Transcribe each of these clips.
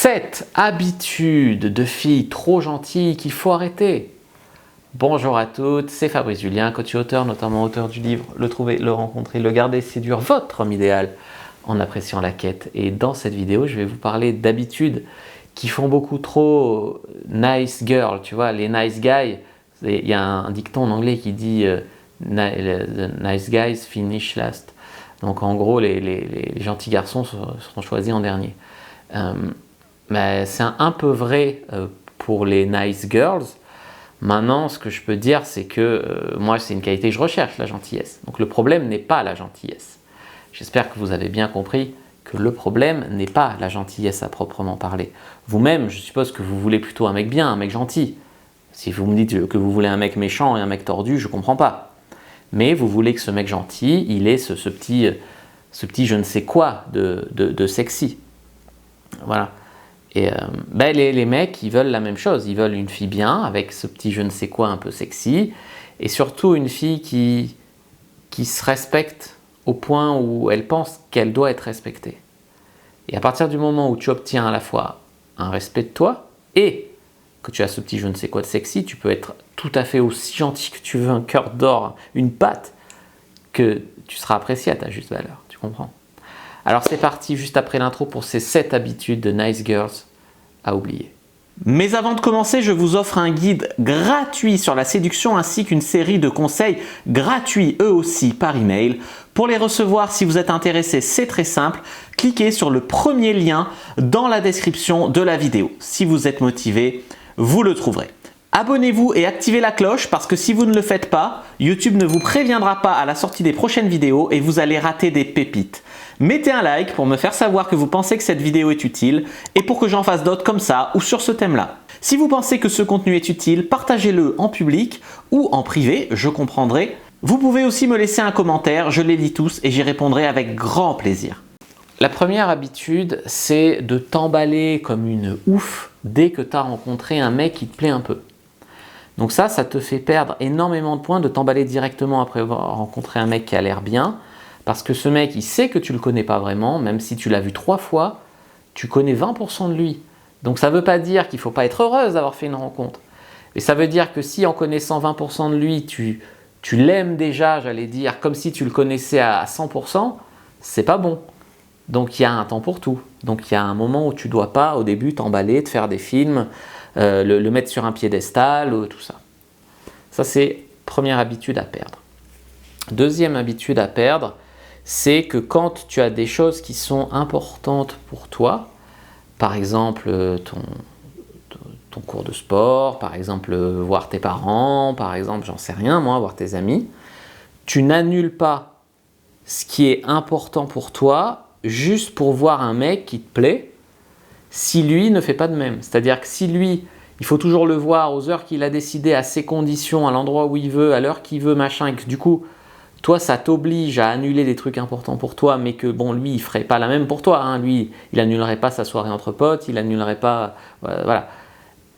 7 habitudes de filles trop gentilles qu'il faut arrêter. Bonjour à toutes, c'est Fabrice Julien, coach et auteur, notamment auteur du livre « Le trouver, le rencontrer, le garder, séduire votre homme idéal en appréciant la quête ». Et dans cette vidéo, je vais vous parler d'habitudes qui font beaucoup trop nice girl, tu vois, les nice guys. Il y a un dicton en anglais qui dit the nice guys finish last. Donc en gros, les gentils garçons seront choisis en dernier. Mais c'est un peu vrai pour les nice girls. Maintenant, ce que je peux dire, c'est que moi, c'est une qualité que je recherche, la gentillesse. Donc le problème n'est pas la gentillesse. J'espère que vous avez bien compris que le problème n'est pas la gentillesse à proprement parler. Vous-même, je suppose que vous voulez plutôt un mec bien, un mec gentil. Si vous me dites que vous voulez un mec méchant et un mec tordu, je ne comprends pas. Mais vous voulez que ce mec gentil, il ait ce petit je ne sais quoi de sexy. Voilà. Et les mecs, ils veulent la même chose. Ils veulent une fille bien, avec ce petit je ne sais quoi un peu sexy. Et surtout une fille qui se respecte au point où elle pense qu'elle doit être respectée. Et à partir du moment où tu obtiens à la fois un respect de toi et que tu as ce petit je ne sais quoi de sexy, tu peux être tout à fait aussi gentil que tu veux, un cœur d'or, une patte, que tu seras apprécié à ta juste valeur. Tu comprends? Alors c'est parti juste après l'intro pour ces 7 habitudes de nice girls à oublier. Mais avant de commencer, je vous offre un guide gratuit sur la séduction ainsi qu'une série de conseils gratuits eux aussi par email. Pour les recevoir, si vous êtes intéressé, c'est très simple. Cliquez sur le premier lien dans la description de la vidéo. Si vous êtes motivé, vous le trouverez. Abonnez-vous et activez la cloche parce que si vous ne le faites pas, YouTube ne vous préviendra pas à la sortie des prochaines vidéos et vous allez rater des pépites. Mettez un like pour me faire savoir que vous pensez que cette vidéo est utile et pour que j'en fasse d'autres comme ça ou sur ce thème-là. Si vous pensez que ce contenu est utile, partagez-le en public ou en privé, je comprendrai. Vous pouvez aussi me laisser un commentaire, je les lis tous et j'y répondrai avec grand plaisir. La première habitude, c'est de t'emballer comme une ouf dès que tu as rencontré un mec qui te plaît un peu. Donc ça te fait perdre énormément de points de t'emballer directement après avoir rencontré un mec qui a l'air bien. Parce que ce mec, il sait que tu ne le connais pas vraiment, même si tu l'as vu 3 fois, tu connais 20% de lui. Donc ça ne veut pas dire qu'il ne faut pas être heureuse d'avoir fait une rencontre. Mais ça veut dire que si en connaissant 20% de lui, tu l'aimes déjà, j'allais dire, comme si tu le connaissais à 100%, c'est pas bon. Donc il y a un temps pour tout. Donc il y a un moment où tu ne dois pas au début t'emballer, te faire des films, le mettre sur un piédestal, tout ça. Ça c'est première habitude à perdre. Deuxième habitude à perdre, c'est que quand tu as des choses qui sont importantes pour toi, par exemple ton cours de sport, par exemple voir tes parents, par exemple, j'en sais rien moi, voir tes amis, tu n'annules pas ce qui est important pour toi juste pour voir un mec qui te plaît si lui ne fait pas de même. C'est-à-dire que si lui, il faut toujours le voir aux heures qu'il a décidé, à ses conditions, à l'endroit où il veut, à l'heure qu'il veut, machin, et que du coup, toi, ça t'oblige à annuler des trucs importants pour toi, mais que bon, lui, il ne ferait pas la même pour toi. Hein. Lui, il n'annulerait pas sa soirée entre potes, il n'annulerait pas... voilà.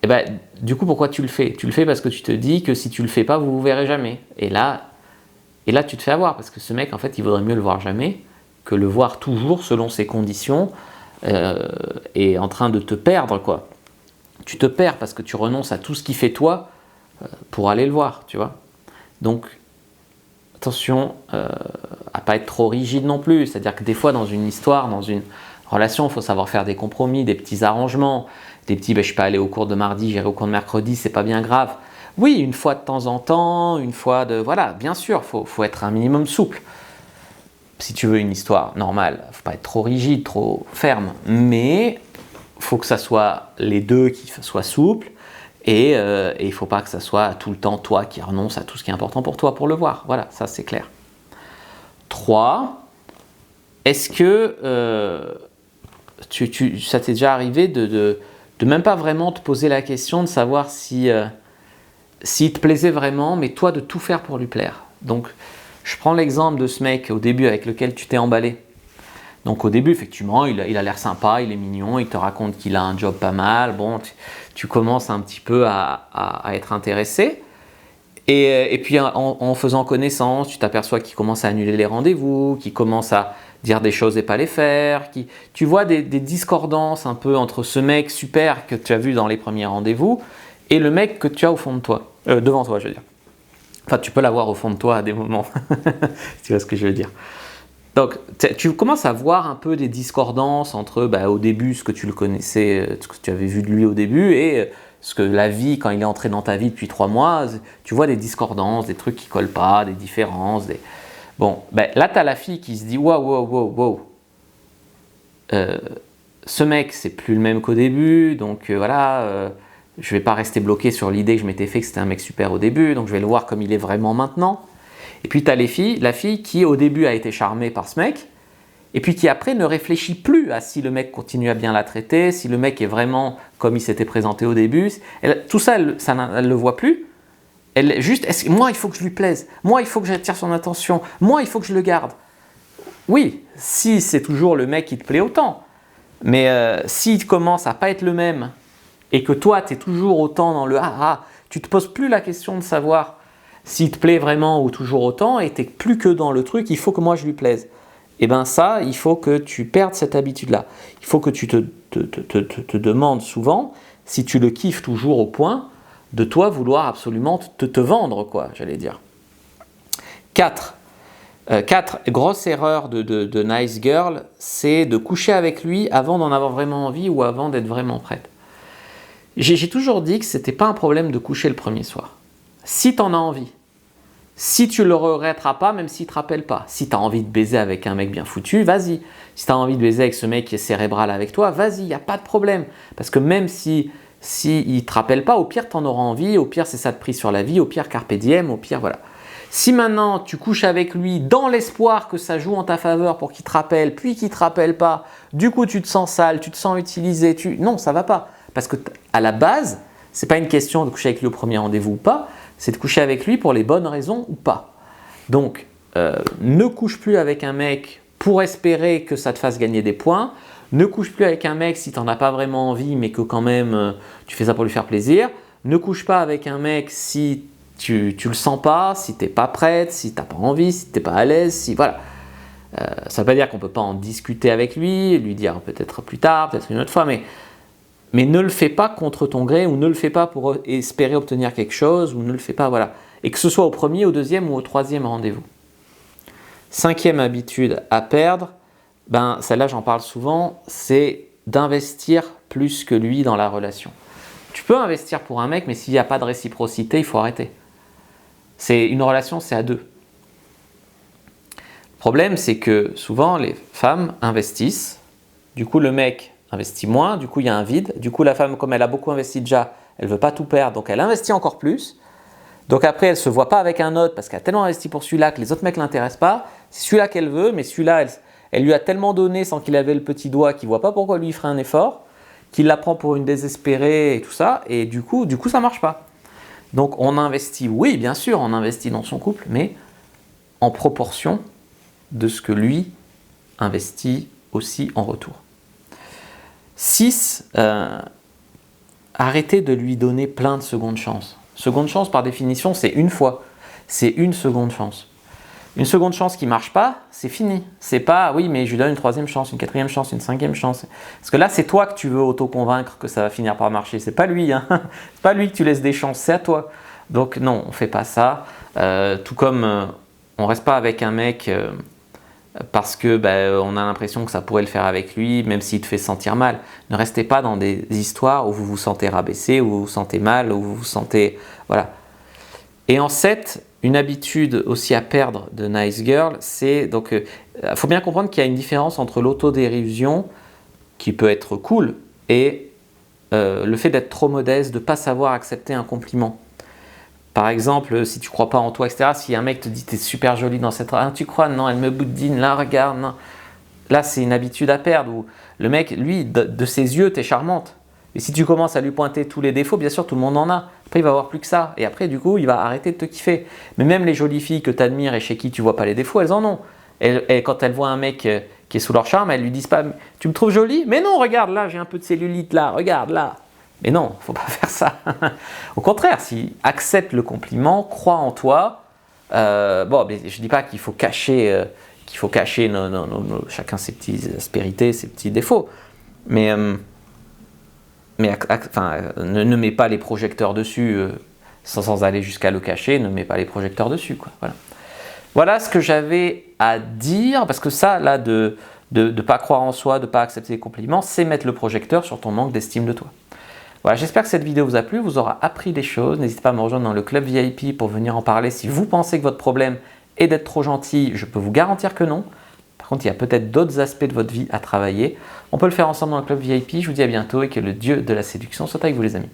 Et ben, du coup, pourquoi tu le fais? Tu le fais parce que tu te dis que si tu ne le fais pas, vous ne vous verrez jamais. Et là, tu te fais avoir, parce que ce mec, en fait, il vaudrait mieux le voir jamais que le voir toujours selon ses conditions et en train de te perdre, quoi. Tu te perds parce que tu renonces à tout ce qui fait toi pour aller le voir, tu vois. Donc, attention à pas être trop rigide non plus, c'est-à-dire que des fois dans une histoire, dans une relation, il faut savoir faire des compromis, des petits arrangements, des petits, je ne suis pas allé au cours de mardi, j'irai au cours de mercredi, c'est pas bien grave. Oui, une fois de temps en temps, une fois de... Voilà, bien sûr, faut être un minimum souple. Si tu veux une histoire normale, il ne faut pas être trop rigide, trop ferme, mais il faut que ça soit les deux qui soient souples. Et il ne faut pas que ça soit tout le temps toi qui renonce à tout ce qui est important pour toi pour le voir. Voilà, ça c'est clair. 3. Est-ce que ça t'est déjà arrivé de même pas vraiment te poser la question de savoir s'il te plaisait vraiment, mais toi de tout faire pour lui plaire? Donc, je prends l'exemple de ce mec au début avec lequel tu t'es emballé. Donc au début, effectivement, il a l'air sympa, il est mignon, il te raconte qu'il a un job pas mal. Bon, tu commences un petit peu à être intéressé. Et puis en faisant connaissance, tu t'aperçois qu'il commence à annuler les rendez-vous, qu'il commence à dire des choses et pas les faire. Tu vois des discordances un peu entre ce mec super que tu as vu dans les premiers rendez-vous et le mec que tu as au fond de toi, devant toi, je veux dire. Enfin, tu peux l'avoir au fond de toi à des moments, tu vois ce que je veux dire. Donc, tu commences à voir un peu des discordances entre au début ce que tu le connaissais, ce que tu avais vu de lui au début et ce que la vie, quand il est entré dans ta vie depuis 3 mois, tu vois des discordances, des trucs qui collent pas, des différences. Bon, là, tu as la fille qui se dit wow. Ce mec, c'est plus le même qu'au début, donc je vais pas rester bloqué sur l'idée que je m'étais fait que c'était un mec super au début, donc je vais le voir comme il est vraiment maintenant. Et puis tu as la fille qui au début a été charmée par ce mec, et puis qui après ne réfléchit plus à si le mec continue à bien la traiter, si le mec est vraiment comme il s'était présenté au début. Tout ça, elle ne le voit plus. Moi il faut que je lui plaise, moi il faut que j'attire son attention, moi il faut que je le garde. Oui, si c'est toujours le mec qui te plaît autant, mais s'il commence à pas être le même, et que toi tu es toujours autant dans le tu te poses plus la question de savoir s'il te plaît vraiment ou toujours autant, et tu n'es plus que dans le truc, il faut que moi je lui plaise. Et bien ça, il faut que tu perdes cette habitude-là. Il faut que tu te demandes souvent si tu le kiffes toujours au point de toi vouloir absolument te vendre, quoi, j'allais dire. 4. Grosse erreur de nice girl, c'est de coucher avec lui avant d'en avoir vraiment envie ou avant d'être vraiment prête. J'ai toujours dit que ce n'était pas un problème de coucher le premier soir. Si tu en as envie, si tu le regretteras pas, même s'il ne te rappelle pas. Si tu as envie de baiser avec un mec bien foutu, vas-y. Si tu as envie de baiser avec ce mec qui est cérébral avec toi, vas-y, il n'y a pas de problème. Parce que même si il ne te rappelle pas, au pire, tu en auras envie, au pire, c'est ça de prise sur la vie, au pire, carpe diem, au pire, voilà. Si maintenant, tu couches avec lui dans l'espoir que ça joue en ta faveur pour qu'il te rappelle, puis qu'il ne te rappelle pas, du coup, tu te sens sale, tu te sens utilisé, non, ça ne va pas. Parce que à la base, ce n'est pas une question de coucher avec lui au premier rendez-vous ou pas, c'est de coucher avec lui pour les bonnes raisons ou pas. Donc, ne couche plus avec un mec pour espérer que ça te fasse gagner des points. Ne couche plus avec un mec si tu n'en as pas vraiment envie, mais que quand même tu fais ça pour lui faire plaisir. Ne couche pas avec un mec si tu le sens pas, si tu n'es pas prête, si tu n'as pas envie, si tu n'es pas à l'aise. Voilà. Ça ne veut pas dire qu'on ne peut pas en discuter avec lui dire peut-être plus tard, peut-être une autre fois, mais ne le fais pas contre ton gré, ou ne le fais pas pour espérer obtenir quelque chose, ou ne le fais pas, voilà. Et que ce soit au premier, au deuxième ou au troisième rendez-vous. 5e habitude à perdre, celle-là j'en parle souvent, c'est d'investir plus que lui dans la relation. Tu peux investir pour un mec, mais s'il n'y a pas de réciprocité, il faut arrêter. Une relation, c'est à 2. Le problème, c'est que souvent les femmes investissent, du coup le mec investit moins, du coup il y a un vide, du coup la femme, comme elle a beaucoup investi déjà, elle ne veut pas tout perdre, donc elle investit encore plus, donc après elle ne se voit pas avec un autre parce qu'elle a tellement investi pour celui-là que les autres mecs ne l'intéressent pas, c'est celui-là qu'elle veut, mais celui-là elle lui a tellement donné sans qu'il avait le petit doigt qu'il ne voit pas pourquoi lui ferait un effort, qu'il la prend pour une désespérée et tout ça, et du coup ça ne marche pas. Donc on investit, oui bien sûr on investit dans son couple, mais en proportion de ce que lui investit aussi en retour. 6. Arrêtez de lui donner plein de secondes chances. Seconde chance, par définition, c'est une fois. C'est une seconde chance. Une seconde chance qui ne marche pas, c'est fini. C'est pas, oui, mais je lui donne une 3e chance, une 4e chance, une 5e chance. Parce que là, c'est toi que tu veux auto-convaincre que ça va finir par marcher. C'est pas lui. C'est pas lui que tu laisses des chances, c'est à toi. Donc non, on ne fait pas ça. Tout comme on ne reste pas avec un mec parce que on a l'impression que ça pourrait le faire avec lui, même s'il te fait sentir mal. Ne restez pas dans des histoires où vous vous sentez rabaissé, où vous vous sentez mal, où vous vous sentez... Voilà. Et en 7, une habitude aussi à perdre de nice girl, c'est... Donc, faut bien comprendre qu'il y a une différence entre l'autodérision, qui peut être cool, et le fait d'être trop modeste, de ne pas savoir accepter un compliment. Par exemple, si tu ne crois pas en toi, etc., si un mec te dit « t'es super jolie dans cette... Ah, tu crois? Non, elle me boudine, là, regarde, non. » Là, c'est une habitude à perdre, où le mec, lui, de ses yeux, t'es charmante. Et si tu commences à lui pointer tous les défauts, bien sûr, tout le monde en a. Après, il va avoir plus que ça. Et après, du coup, il va arrêter de te kiffer. Mais même les jolies filles que tu admires et chez qui tu ne vois pas les défauts, elles en ont. Et quand elles voient un mec qui est sous leur charme, elles lui disent pas « Tu me trouves jolie? Mais non, regarde, là, j'ai un peu de cellulite, là, regarde, là. » Mais non, faut pas faire ça. Au contraire, si accepte le compliment, crois en toi. Mais je dis pas qu'il faut cacher qu'il faut cacher chacun ses petites aspérités, ses petits défauts. Mais ne mets pas les projecteurs dessus sans aller jusqu'à le cacher, ne mets pas les projecteurs dessus, quoi. Voilà ce que j'avais à dire, parce que ça, là, de ne pas croire en soi, de ne pas accepter les compliments, c'est mettre le projecteur sur ton manque d'estime de toi. Voilà, j'espère que cette vidéo vous a plu, vous aura appris des choses. N'hésitez pas à me rejoindre dans le club VIP pour venir en parler. Si vous pensez que votre problème est d'être trop gentil, je peux vous garantir que non. Par contre, il y a peut-être d'autres aspects de votre vie à travailler. On peut le faire ensemble dans le club VIP. Je vous dis à bientôt et que le dieu de la séduction soit avec vous, les amis.